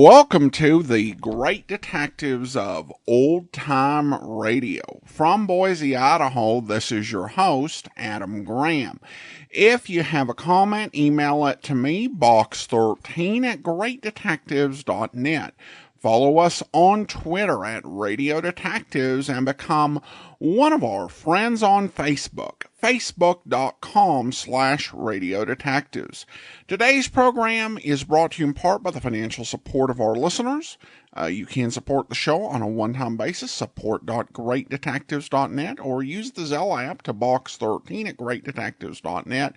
Welcome to the Great Detectives of Old Time Radio. From Boise, Idaho, this is your host, Adam Graham. If you have a comment, email it to me, box13@greatdetectives.net. Follow us on Twitter at Radio Detectives and become one of our friends on Facebook, facebook.com/Radio Detectives. Today's program is brought to you in part by the financial support of our listeners. You can support the show on a one-time basis, support.greatdetectives.net, or use the Zelle app to box13@greatdetectives.net,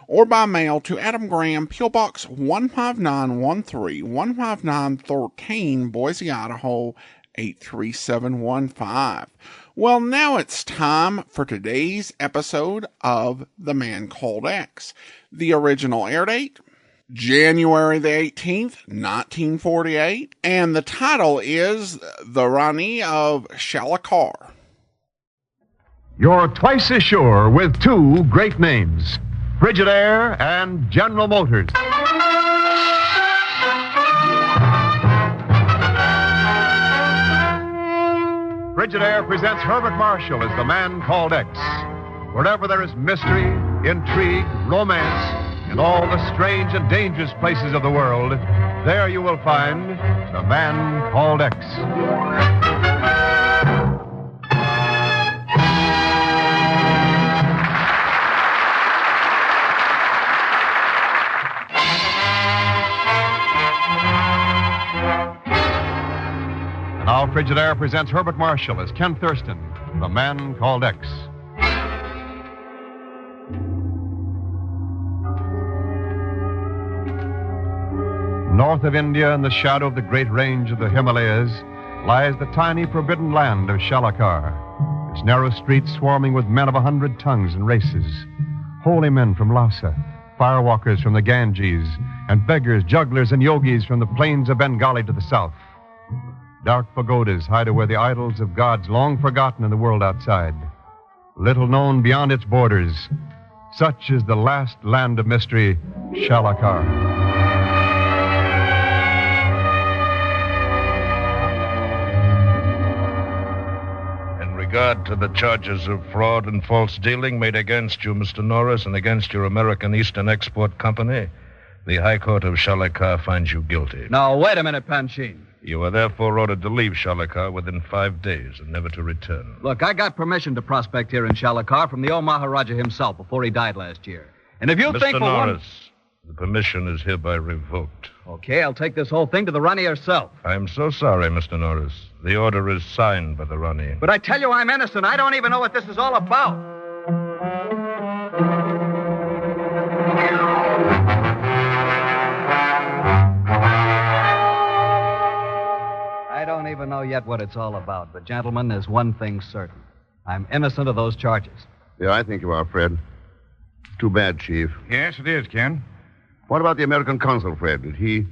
or by mail to Adam Graham, P.O. Box 15913, 15913, Boise, Idaho, 83715. Well, now it's time for today's episode of The Man Called X. The original air date, January the 18th, 1948, and the title is The Ranee of Shalakar. You're twice as sure with two great names, Frigidaire and General Motors. Frigidaire presents Herbert Marshall as The Man Called X. Wherever there is mystery, intrigue, romance, in all the strange and dangerous places of the world, there you will find The Man Called X. And now Frigidaire presents Herbert Marshall as Ken Thurston, The Man Called X. North of India, in the shadow of the great range of the Himalayas, lies the tiny forbidden land of Shalakar, its narrow streets swarming with men of 100 tongues and races, holy men from Lhasa, firewalkers from the Ganges, and beggars, jugglers, and yogis from the plains of Bengali to the south. Dark pagodas hide away the idols of gods long forgotten in the world outside, little known beyond its borders. Such is the last land of mystery, Shalakar. Regard to the charges of fraud and false dealing made against you, Mr. Norris, and against your American Eastern Export Company, the High Court of Shalakar finds you guilty. Now, wait a minute, Panchine. You are therefore ordered to leave Shalakar within 5 days and never to return. Look, I got permission to prospect here in Shalakar from the old Maharaja himself before he died last year. And if you think... Mr. Norris, the permission is hereby revoked. Okay, I'll take this whole thing to the Ranee herself. I'm so sorry, Mr. Norris. The order is signed by the Ranee. But I tell you I'm innocent. I don't even know what this is all about. I don't even know yet what it's all about. But, gentlemen, there's one thing certain. I'm innocent of those charges. Yeah, I think you are, Fred. Too bad, Chief. Yes, it is, Ken. What about the American consul, Fred? Did you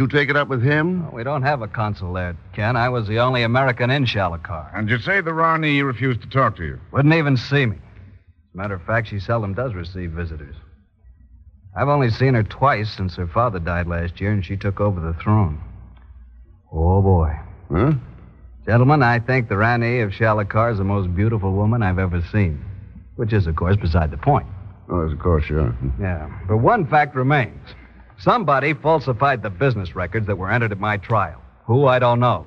take it up with him? Well, we don't have a consul there, Ken. I was the only American in Shalakar. And you say the Ranee refused to talk to you? Wouldn't even see me. As a matter of fact, she seldom does receive visitors. I've only seen her twice since her father died last year, and she took over the throne. Oh, boy. Huh? Gentlemen, I think the Ranee of Shalakar is the most beautiful woman I've ever seen. Which is, of course, beside the point. Oh, of course, sure. Yeah, but one fact remains. Somebody falsified the business records that were entered at my trial. Who, I don't know.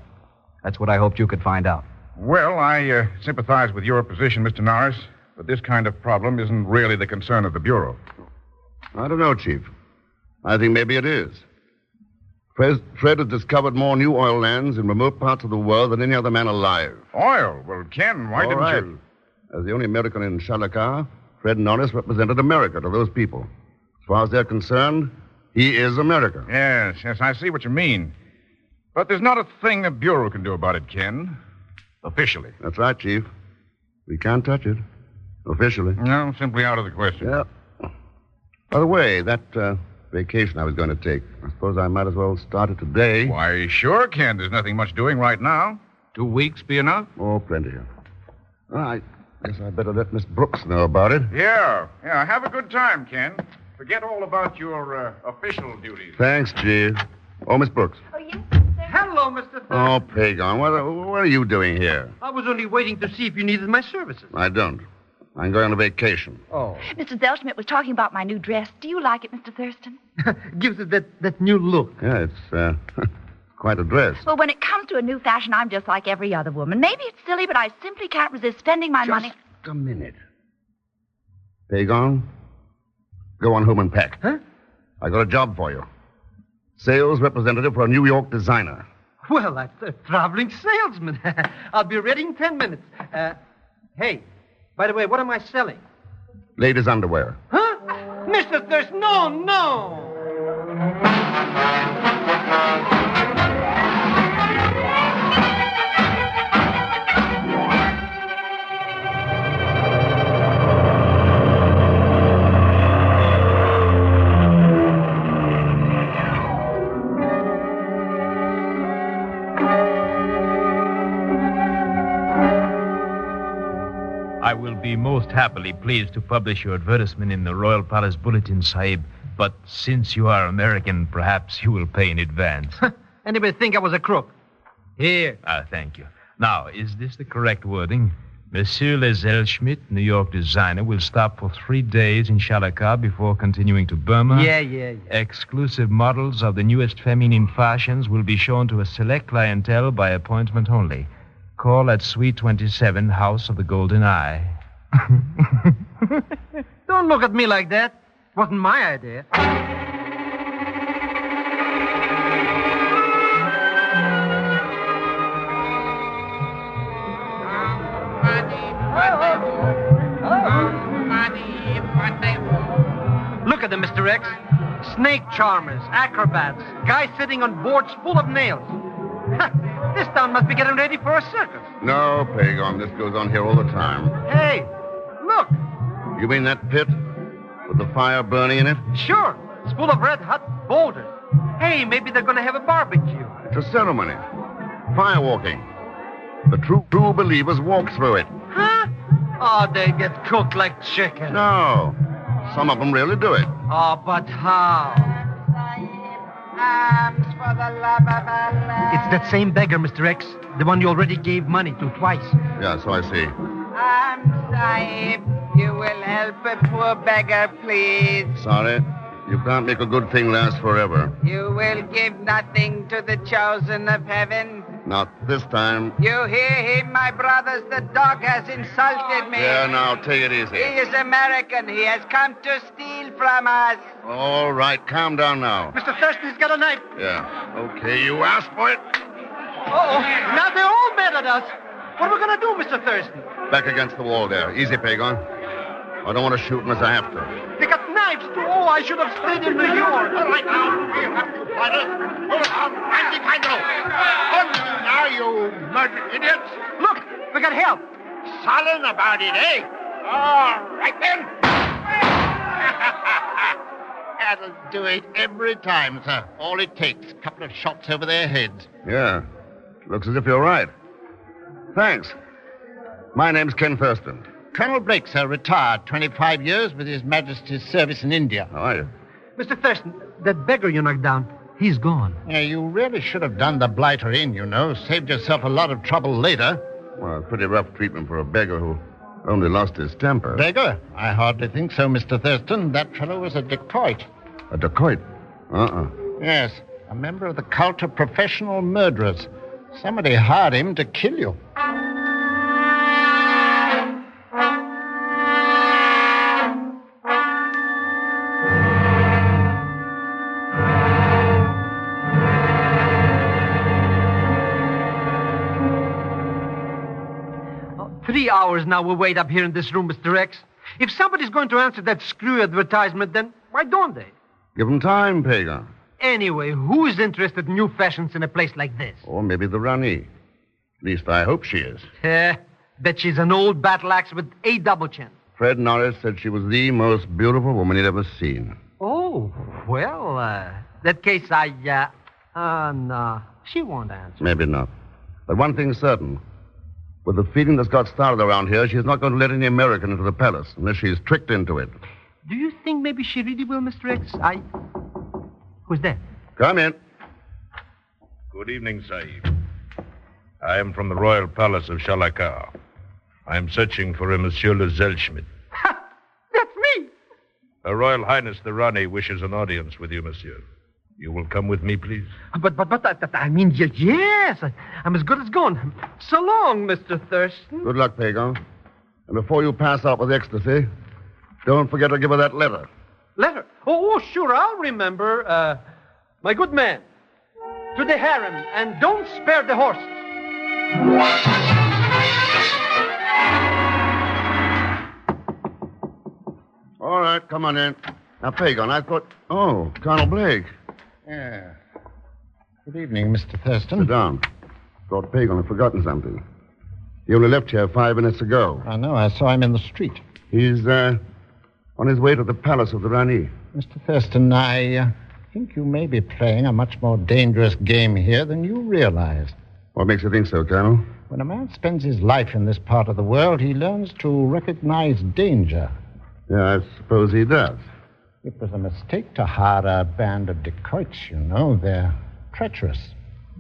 That's what I hoped you could find out. Well, I sympathize with your position, Mr. Norris, but this kind of problem isn't really the concern of the Bureau. I don't know, Chief. I think maybe it is. Fred has discovered more new oil lands in remote parts of the world than any other man alive. Oil? Well, Ken, why didn't you... As the only American in Shalakar, Fred Norris represented America to those people. As far as they're concerned, he is America. Yes, I see what you mean. But there's not a thing the Bureau can do about it, Ken. Officially. That's right, Chief. We can't touch it. Officially. No, simply out of the question. Yeah. By the way, that vacation I was going to take, I suppose I might as well start it today. Why, sure, Ken. There's nothing much doing right now. 2 weeks be enough? Oh, plenty. All right. Guess I better let Miss Brooks know about it. Yeah. Have a good time, Ken. Forget all about your official duties. Thanks, Chief. Oh, Miss Brooks. Oh, yes? Hello, Mr. Thurston. Oh, Pagon, what are you doing here? I was only waiting to see if you needed my services. I don't. I'm going on vacation. Oh. Mr. Zellschmidt was talking about my new dress. Do you like it, Mr. Thurston? Gives it that new look. Yeah, it's quite a dress. Well, when it comes to a new fashion, I'm just like every other woman. Maybe it's silly, but I simply can't resist spending my money. Just a minute. Pagon, go on home and pack. Huh? I got a job for you. Sales representative for a New York designer. Well, that's a traveling salesman. I'll be ready in 10 minutes. Hey, by the way, what am I selling? Ladies' underwear. Huh? Mr. Thurston, no. I will be most happily pleased to publish your advertisement in the Royal Palace Bulletin, Sahib. But since you are American, perhaps you will pay in advance. Anybody think I was a crook? Here. Thank you. Now, is this the correct wording? Monsieur Le Zellschmidt, New York designer, will stop for 3 days in Shalakar before continuing to Burma. Yeah. Exclusive models of the newest feminine fashions will be shown to a select clientele by appointment only. Call at Suite 27, House of the Golden Eye. Don't look at me like that. Wasn't my idea. Look at them, Mr. X. Snake charmers, acrobats, guys sitting on boards full of nails. This town must be getting ready for a circus. No, Pagon, this goes on here all the time. Hey, look. You mean that pit with the fire burning in it? Sure. It's full of red-hot boulders. Hey, maybe they're going to have a barbecue. It's a ceremony. Fire walking. The true believers walk through it. Huh? Oh, they get cooked like chicken. No. Some of them really do it. Oh, but how? It's that same beggar, Mr. X. The one you already gave money to twice. Yeah, so I see. Sahib, you will help a poor beggar, please. Sorry. You can't make a good thing last forever. You will give nothing to the chosen of heaven. Not this time. You hear him, my brothers? The dog has insulted me. Yeah, now, take it easy. He is American. He has come to steal from us. All right, calm down now. Mr. Thurston's got a knife. Yeah. Okay, you asked for it. Uh-oh. Now they're all mad at us. What are we going to do, Mr. Thurston? Back against the wall there. Easy, Pagon. I don't want to shoot unless I have to. They got knives, too. Oh, I should have stayed in New York. All right, now. You have to fight it. Pull it out. Now, you murdered idiots. Look, we got help. Sullen about it, eh? All right, then. That'll do it every time, sir. All it takes, a couple of shots over their heads. Yeah. Looks as if you're right. Thanks. My name's Ken Thurston. Colonel Blake, sir, retired 25 years with His Majesty's service in India. How are you? Mr. Thurston, that beggar you knocked down, he's gone. Yeah, you really should have done the blighter in, you know. Saved yourself a lot of trouble later. Well, pretty rough treatment for a beggar who only lost his temper. Beggar? I hardly think so, Mr. Thurston. That fellow was a dacoit. A dacoit? Yes, a member of the cult of professional murderers. Somebody hired him to kill you. Oh, 3 hours now we wait up here in this room, Mr. X. If somebody's going to answer that screw advertisement, then why don't they? Give him time, Pagan. Anyway, who's interested in new fashions in a place like this? Or maybe the Ranee. At least I hope she is. Bet she's an old battle axe with a double chin. Fred Norris said she was the most beautiful woman he'd ever seen. Oh, well, that case no, she won't answer. Maybe not. But one thing's certain. With the feeling that's got started around here, she's not going to let any American into the palace unless she's tricked into it. Do you think maybe she really will, Mr. X? Who's that? Come in. Good evening, Sahib. I am from the royal palace of Shalakar. I am searching for a Monsieur le Zelschmidt. That's me. Her Royal Highness the Ranee wishes an audience with you, monsieur. You will come with me, please? But, yes. I'm as good as gone. So long, Mr. Thurston. Good luck, Pagan. And before you pass out with ecstasy, don't forget to give her that letter. Letter? Oh, sure, I'll remember. My good man, to the harem, and don't spare the horses. All right, come on in. Now, Pagan, I thought... Oh, Colonel Blake. Yeah. Good evening, Mr. Thurston. Sit down. Thought Pagan had forgotten something. He only left here 5 minutes ago. I know. I saw him in the street. He's, on his way to the palace of the Ranee. Mr. Thurston, I think you may be playing a much more dangerous game here than you realize. What makes you think so, Colonel? When a man spends his life in this part of the world, he learns to recognize danger. Yeah, I suppose he does. It was a mistake to hire a band of dacoits, you know. They're treacherous.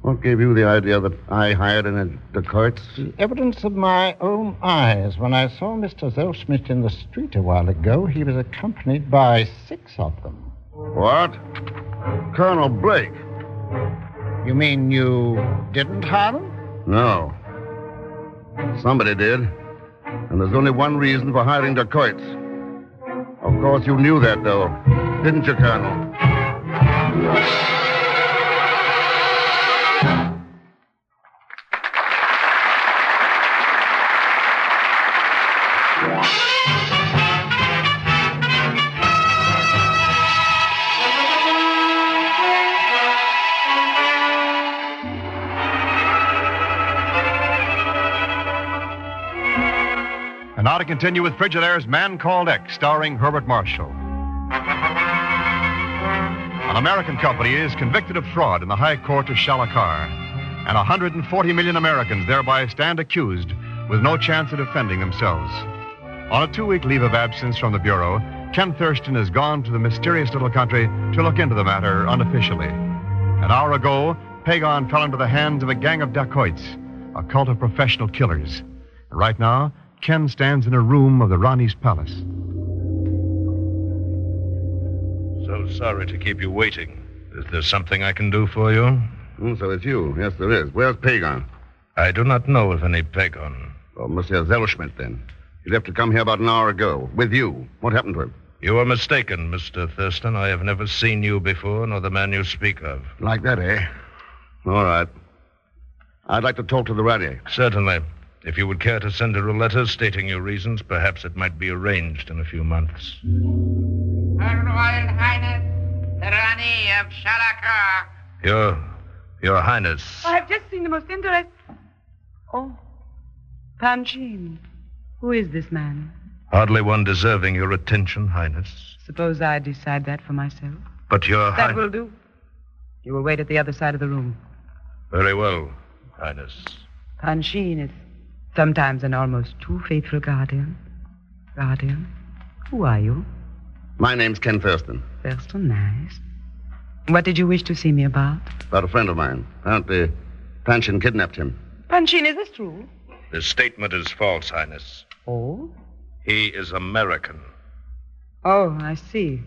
What gave you the idea that I hired any dacoits? The evidence of my own eyes. When I saw Mr. Zelschmidt in the street a while ago, he was accompanied by 6 of them. What? Colonel Blake? You mean you didn't hire them? No. Somebody did. And there's only one reason for hiring dacoits. Of course, you knew that, though. Didn't you, Colonel? And now to continue with Frigidaire's Man Called X, starring Herbert Marshall. An American company is convicted of fraud in the High Court of Shalakar, and 140 million Americans thereby stand accused with no chance of defending themselves. On a 2-week leave of absence from the Bureau, Ken Thurston has gone to the mysterious little country to look into the matter unofficially. An hour ago, Pagan fell into the hands of a gang of dacoits, a cult of professional killers. And right now, Ken stands in a room of the Ranee's palace. So sorry to keep you waiting. Is there something I can do for you? So it's you. Yes, there is. Where's Pagan? I do not know of any Pagan. Oh, Monsieur Zelschmidt, then. He left to come here about an hour ago. With you. What happened to him? You are mistaken, Mr. Thurston. I have never seen you before, nor the man you speak of. Like that, eh? All right. I'd like to talk to the Ranee. Certainly. If you would care to send her a letter stating your reasons, perhaps it might be arranged in a few months. Her Royal Highness, the Ranee of Shalakar. Your Highness. I have just seen the most interesting... Oh, Panchine. Who is this man? Hardly one deserving your attention, Highness. Suppose I decide that for myself. But your That will do. You will wait at the other side of the room. Very well, Highness. Panchine is sometimes an almost too faithful guardian. Guardian? Who are you? My name's Ken Thurston. Thurston, nice. What did you wish to see me about? About a friend of mine. Apparently, Panchin kidnapped him. Panchine, is this true? The statement is false, Highness. Oh? He is American. Oh, I see.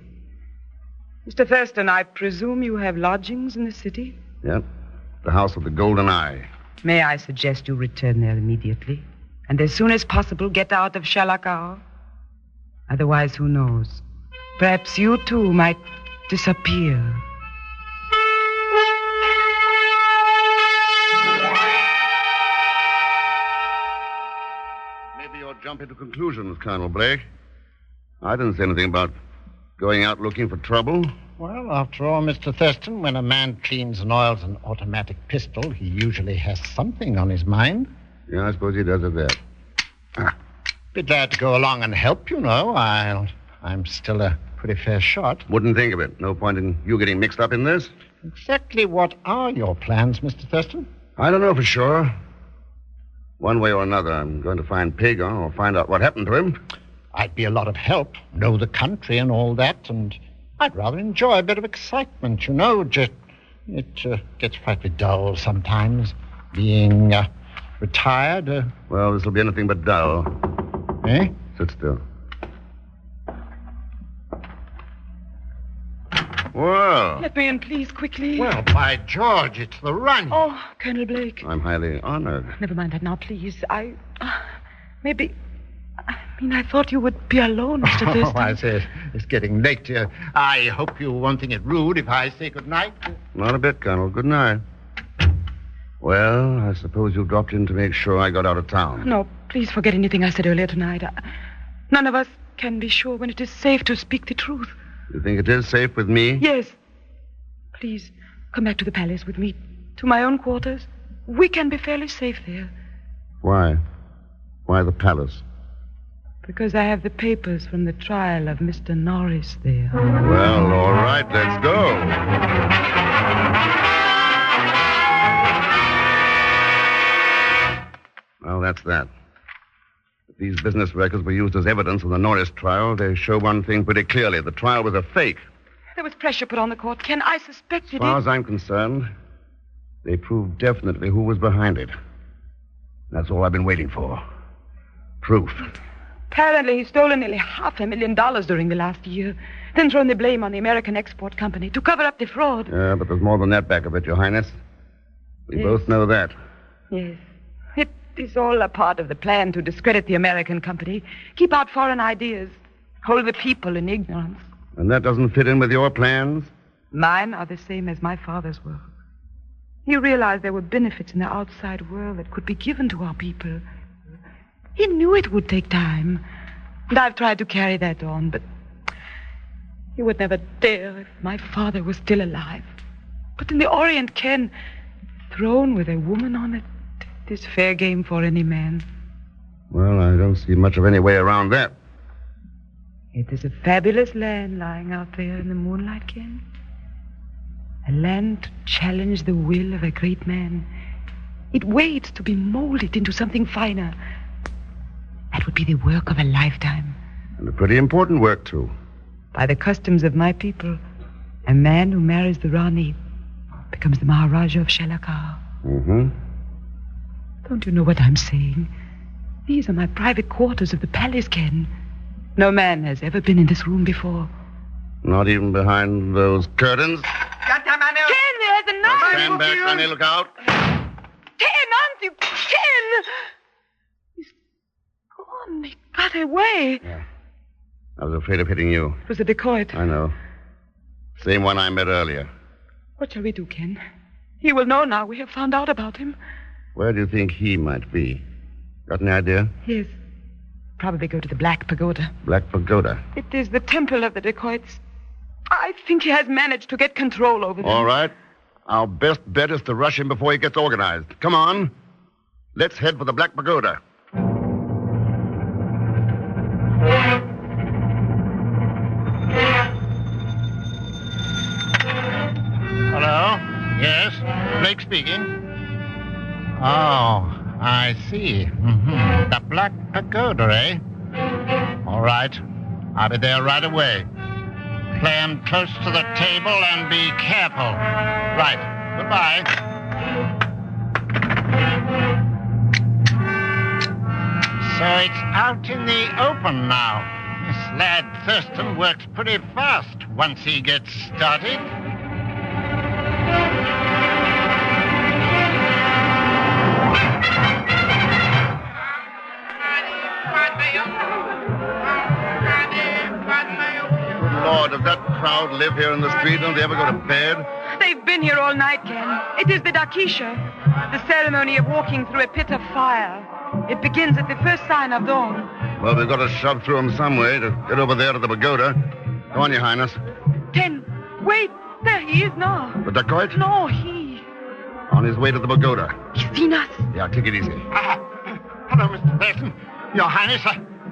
Mr. Thurston, I presume you have lodgings in the city? Yep. The House of the Golden Eye. May I suggest you return there immediately? And as soon as possible, get out of Shalakar? Otherwise, who knows? Perhaps you too might disappear. Maybe you're jumping to conclusions, Colonel Blake. I didn't say anything about going out looking for trouble. Well, after all, Mr. Thurston, when a man cleans and oils an automatic pistol, he usually has something on his mind. Yeah, I suppose he does at that. Be glad to go along and help, you know. I'm still a pretty fair shot. Wouldn't think of it. No point in you getting mixed up in this. Exactly what are your plans, Mr. Thurston? I don't know for sure. One way or another, I'm going to find Pagan or find out what happened to him. I'd be a lot of help. Know the country and all that, and I'd rather enjoy a bit of excitement, you know. Just It gets frightfully dull sometimes, being retired. Well, this will be anything but dull. Eh? Sit still. Well. Let me in, please, quickly. Well, by George, it's the Ranee. Oh, Colonel Blake. I'm highly honored. Never mind that now, please. Maybe... I thought you would be alone, Mr. Thurston. Oh, I say, it's getting late. I hope you won't think it rude if I say good night. Not a bit, Colonel. Good night. Well, I suppose you dropped in to make sure I got out of town. No, please forget anything I said earlier tonight. None of us can be sure when it is safe to speak the truth. You think it is safe with me? Yes. Please, come back to the palace with me. To my own quarters. We can be fairly safe there. Why? Why the palace? Because I have the papers from the trial of Mr. Norris there. Well, all right, let's go. Well, that's that. If these business records were used as evidence in the Norris trial, they show one thing pretty clearly. The trial was a fake. There was pressure put on the court. Ken, I suspected it. As far as I'm concerned, they proved definitely who was behind it. That's all I've been waiting for. Proof. Apparently, he's stolen nearly $500,000 during the last year, then thrown the blame on the American Export Company to cover up the fraud. Yeah, but there's more than that back of it, Your Highness. We both know that. Yes. It is all a part of the plan to discredit the American company, keep out foreign ideas, hold the people in ignorance. And that doesn't fit in with your plans? Mine are the same as my father's were. He realized there were benefits in the outside world that could be given to our people. He knew it would take time. And I've tried to carry that on, but he would never dare if my father was still alive. But in the Orient, Ken, a throne with a woman on it, it is fair game for any man. Well, I don't see much of any way around that. It is a fabulous land lying out there in the moonlight, Ken. A land to challenge the will of a great man. It waits to be molded into something finer. That would be the work of a lifetime. And a pretty important work, too. By the customs of my people, a man who marries the Ranee becomes the Maharaja of Shalakar. Mm-hmm. Don't you know what I'm saying? These are my private quarters of the palace, Ken. No man has ever been in this room before. Not even behind those curtains? Ken, there's a knife! Stand back, Ranee, look out. Ken, aren't you? Ken! He's gone. He got away. Yeah. I was afraid of hitting you. It was a dacoit. I know. Same one I met earlier. What shall we do, Ken? He will know now we have found out about him. Where do you think he might be? Got any idea? Yes. Probably go to the Black Pagoda. Black Pagoda? It is the temple of the dacoits. I think he has managed to get control over them. All right. Our best bet is to rush him before he gets organized. Come on. Let's head for the Black Pagoda. Hello? Yes? Blake speaking. Oh, I see. Mm-hmm. The Black Pagoda, eh? All right. I'll be there right away. Play him close to the table and be careful. Right. Goodbye. So it's out in the open now. This lad Thurston works pretty fast once he gets started. Lord, does that crowd live here in the street? Don't they ever go to bed? They've been here all night, Ken. It is the Dakisha, the ceremony of walking through a pit of fire. It begins at the first sign of dawn. Well, we've got to shove through them some way to get over there to the pagoda. Go on, Your Highness. Ken, wait. There he is now. The dacoit? No, he. On his way to the pagoda. He's seen us. Yeah, take it easy. Hello, Mr. Thurston. Your Highness,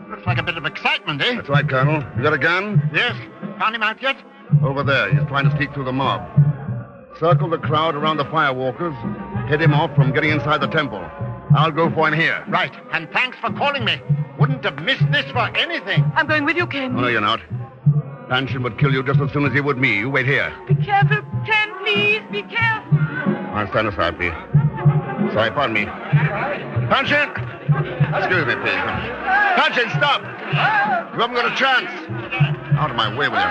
looks like a bit of excitement, eh? That's right, Colonel. You got a gun? Yes. Found him out yet? Over there. He's trying to sneak through the mob. Circle the crowd around the firewalkers. Head him off from getting inside the temple. I'll go for him here. Right. And thanks for calling me. Wouldn't have missed this for anything. I'm going with you, Ken. Oh, no, you're not. Panshin would kill you just as soon as he would me. You wait here. Be careful, Ken, please. Be careful. I'll stand aside, please. Sorry, pardon me. Panshin! Excuse me, please. Panshin, stop! You haven't got a chance. Out of my way with you.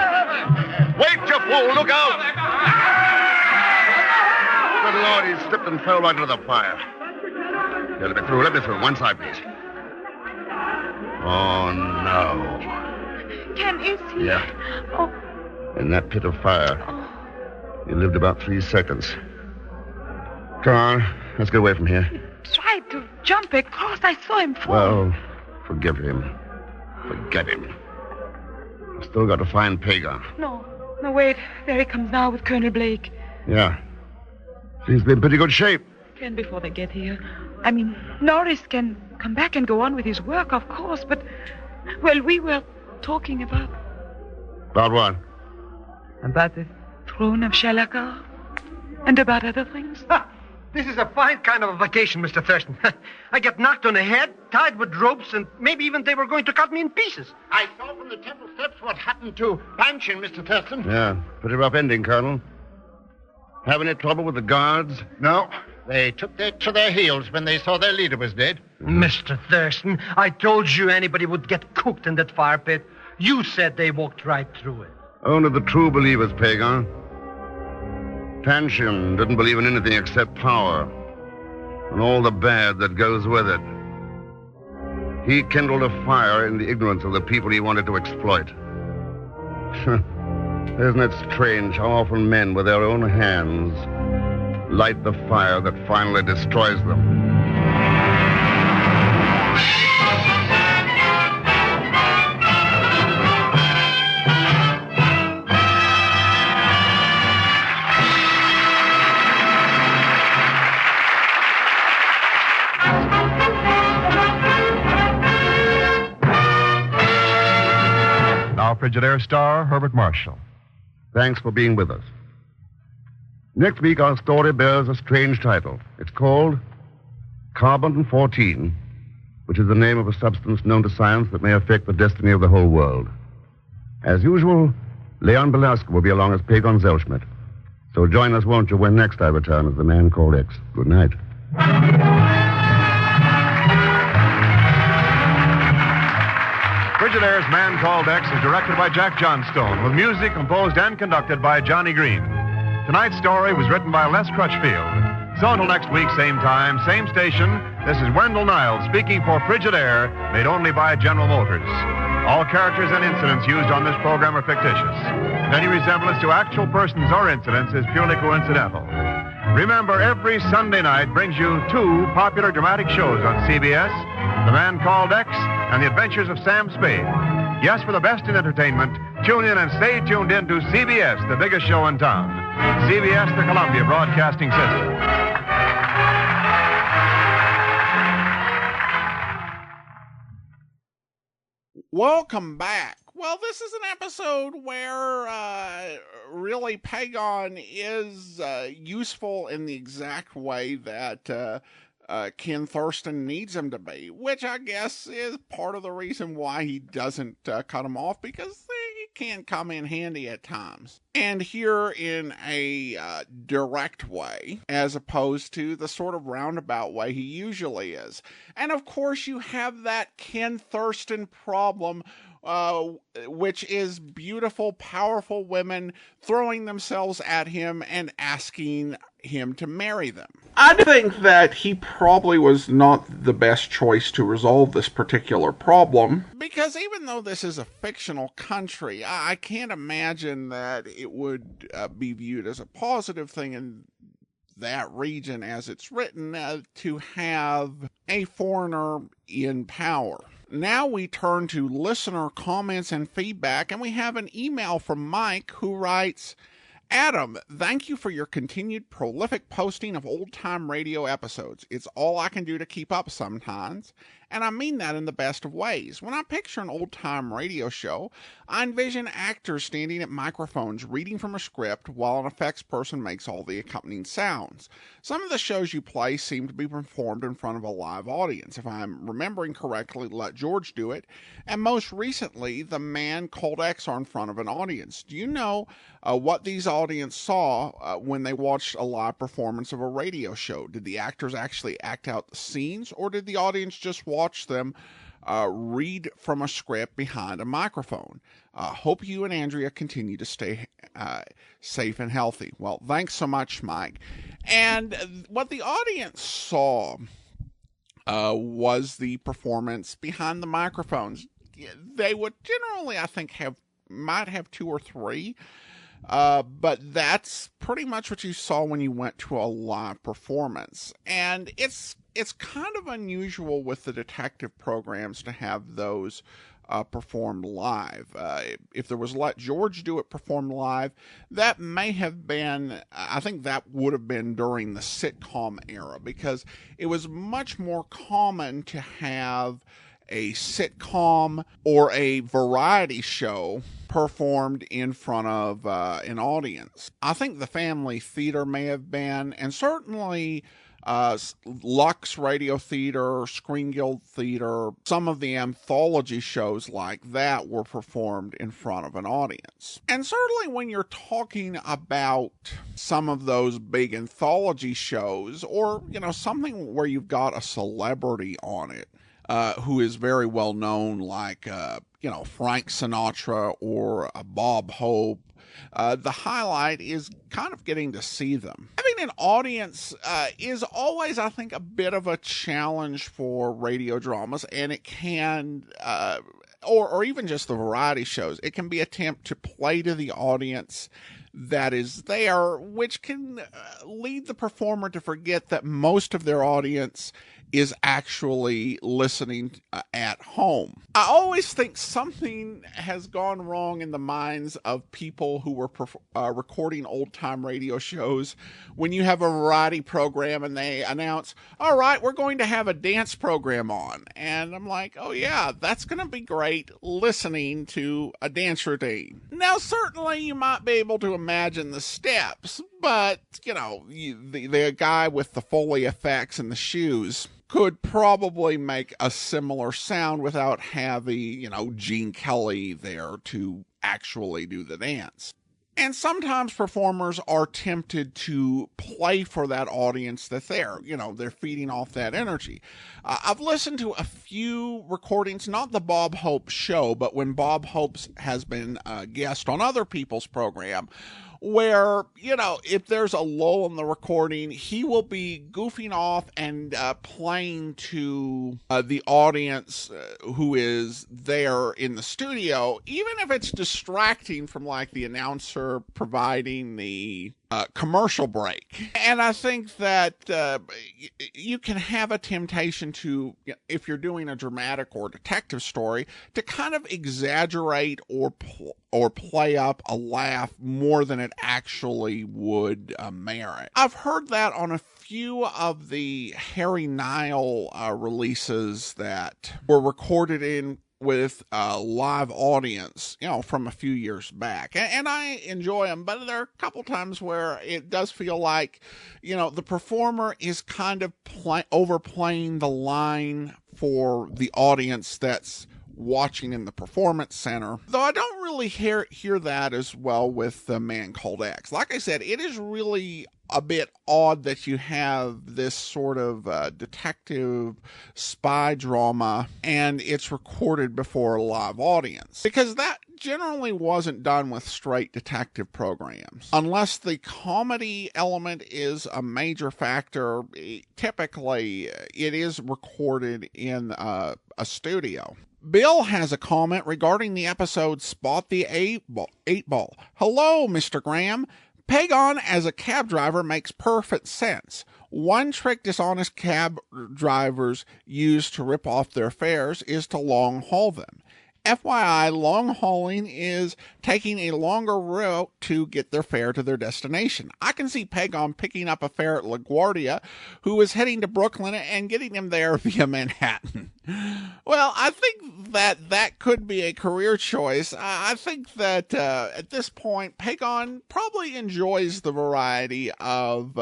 Wait, you fool! Look out! Good Lord, he slipped and fell right into the fire. Here, let me through. Let me through. One side, please. Oh, no. Ken, is he? Yeah. Oh. In that pit of fire. He lived about 3 seconds. Come on. Let's get away from here. He tried to jump across. I saw him fall. Well, forgive him. Forget him. I've still got to find Pagan. No, wait. There he comes now with Colonel Blake. Yeah. Seems to be in pretty good shape. Ken, before they get here. I mean, Norris can come back and go on with his work, of course, but, well, we were talking about... About what? About the throne of Shalakar. And about other things. This is a fine kind of a vacation, Mr. Thurston. I get knocked on the head, tied with ropes, and maybe even they were going to cut me in pieces. I saw from the temple steps what happened to Panshin, Mr. Thurston. Yeah, pretty rough ending, Colonel. Have any trouble with the guards? No. They took to their heels when they saw their leader was dead. Mr. Thurston, I told you anybody would get cooked in that fire pit. You said they walked right through it. Only the true believers, Pagan. Panshin didn't believe in anything except power and all the bad that goes with it. He kindled a fire in the ignorance of the people he wanted to exploit. Isn't it strange how often men with their own hands light the fire that finally destroys them? Now, Frigidaire star Herbert Marshall. Thanks for being with us. Next week, our story bears a strange title. It's called Carbon-14, which is the name of a substance known to science that may affect the destiny of the whole world. As usual, Leon Belasco will be along as Pagan Zellschmidt. So join us, won't you, when next I return as the Man Called X. Good night. Frigidaire's Man Called X is directed by Jack Johnstone, with music composed and conducted by Johnny Green. Tonight's story was written by Les Crutchfield. So until next week, same time, same station, this is Wendell Niles speaking for Frigidaire, made only by General Motors. All characters and incidents used on this program are fictitious. Any resemblance to actual persons or incidents is purely coincidental. Remember, every Sunday night brings you 2 popular dramatic shows on CBS, The Man Called X and The Adventures of Sam Spade. Yes, for the best in entertainment, tune in and stay tuned in to CBS, the biggest show in town. CBS, the Columbia Broadcasting System. Welcome back. Well, this is an episode where really Pagan is useful in the exact way that Ken Thurston needs him to be, which I guess is part of the reason why he doesn't cut him off, because he can come in handy at times. And here in a direct way, as opposed to the sort of roundabout way he usually is. And of course you have that Ken Thurston problem, which is beautiful, powerful women throwing themselves at him and asking him to marry them. I think that he probably was not the best choice to resolve this particular problem, because even though this is a fictional country, I can't imagine that it would be viewed as a positive thing in that region as it's written, to have a foreigner in power. Now we turn to listener comments and feedback, and we have an email from Mike who writes, Adam, thank you for your continued prolific posting of old-time radio episodes. It's all I can do to keep up sometimes, And I mean that in the best of ways. When I picture an old-time radio show, I envision actors standing at microphones reading from a script while an effects person makes all the accompanying sounds. Some of the shows you play seem to be performed in front of a live audience. If I'm remembering correctly, Let George Do It, and most recently, The Man Called X are in front of an audience. Do you know what these audience saw when they watched a live performance of a radio show? Did the actors actually act out the scenes, or did the audience just watch them read from a script behind a microphone? Hope you and Andrea continue to stay safe and healthy. Well, thanks so much, Mike. And what the audience saw was the performance behind the microphones. They would generally, I think, might have 2 or 3. But that's pretty much what you saw when you went to a live performance. And it's kind of unusual with the detective programs to have those performed live. If there was Let George Do It performed live, that may have been, I think that would have been during the sitcom era, because it was much more common to have a sitcom or a variety show performed in front of an audience. I think the Family Theater may have been, and certainly Lux Radio Theater, Screen Guild Theater, some of the anthology shows like that were performed in front of an audience. And certainly when you're talking about some of those big anthology shows, or, something where you've got a celebrity on it, who is very well known, like, Frank Sinatra or Bob Hope, the highlight is kind of getting to see them. Having an audience is always, I think, a bit of a challenge for radio dramas, and it can, or even just the variety shows, it can be an attempt to play to the audience that is there, which can lead the performer to forget that most of their audience is actually listening at home. I always think something has gone wrong in the minds of people who were recording old-time radio shows when you have a variety program and they announce, all right, we're going to have a dance program on. And I'm like, oh yeah, that's going to be great, listening to a dance routine. Now, certainly you might be able to imagine the steps, but, the guy with the Foley effects and the shoes could probably make a similar sound without having, Gene Kelly there to actually do the dance. And sometimes performers are tempted to play for that audience that's there. They're feeding off that energy. I've listened to a few recordings, not the Bob Hope show, but when Bob Hope has been a guest on other people's program, where, if there's a lull in the recording, he will be goofing off and playing to the audience who is there in the studio, even if it's distracting from, like, the announcer providing the commercial break. And I think that you can have a temptation to, if you're doing a dramatic or detective story, to kind of exaggerate or play up a laugh more than it actually would merit. I've heard that on a few of the Harry Nile releases that were recorded with a live audience, from a few years back. And I enjoy them, but there are a couple times where it does feel like, the performer is kind of overplaying the line for the audience that's watching in the performance center. Though I don't really hear that as well with The Man Called X. Like I said, it is really a bit odd that you have this sort of detective spy drama and it's recorded before a live audience, because that generally wasn't done with straight detective programs. Unless the comedy element is a major factor, typically it is recorded in a studio. Bill has a comment regarding the episode Spot the 8-Ball. Hello, Mr. Graham. Peg on as a cab driver makes perfect sense. One trick dishonest cab drivers use to rip off their fares is to long haul them. FYI, long hauling is taking a longer route to get their fare to their destination. I can see Pagon picking up a fare at LaGuardia, who is heading to Brooklyn, and getting him there via Manhattan. Well, I think that could be a career choice. I think that at this point, Pagon probably enjoys the variety of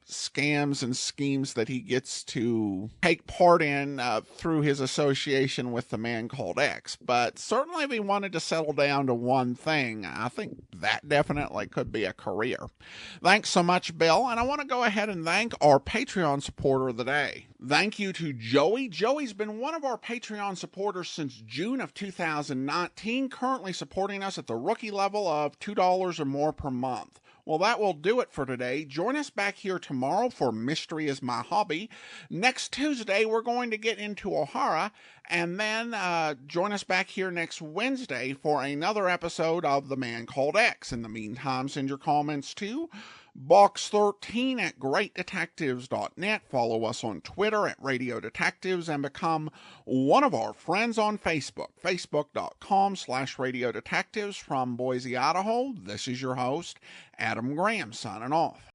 scams and schemes that he gets to take part in through his association with the man called X. But certainly if he wanted to settle down to one thing, I think that definitely could be a career. Thanks so much, Bill. And I want to go ahead and thank our Patreon supporter of the day. Thank you to Joey. Joey's been one of our Patreon supporters since June of 2019, currently supporting us at the rookie level of $2 or more per month. Well, that will do it for today. Join us back here tomorrow for Mystery is My Hobby. Next Tuesday, we're going to get into O'Hara, and then join us back here next Wednesday for another episode of The Man Called X. In the meantime, send your comments to Box13 at greatdetectives.net. Follow us on Twitter at Radio Detectives and become one of our friends on Facebook, facebook.com/Radio Detectives. From Boise, Idaho, this is your host, Adam Graham, signing off.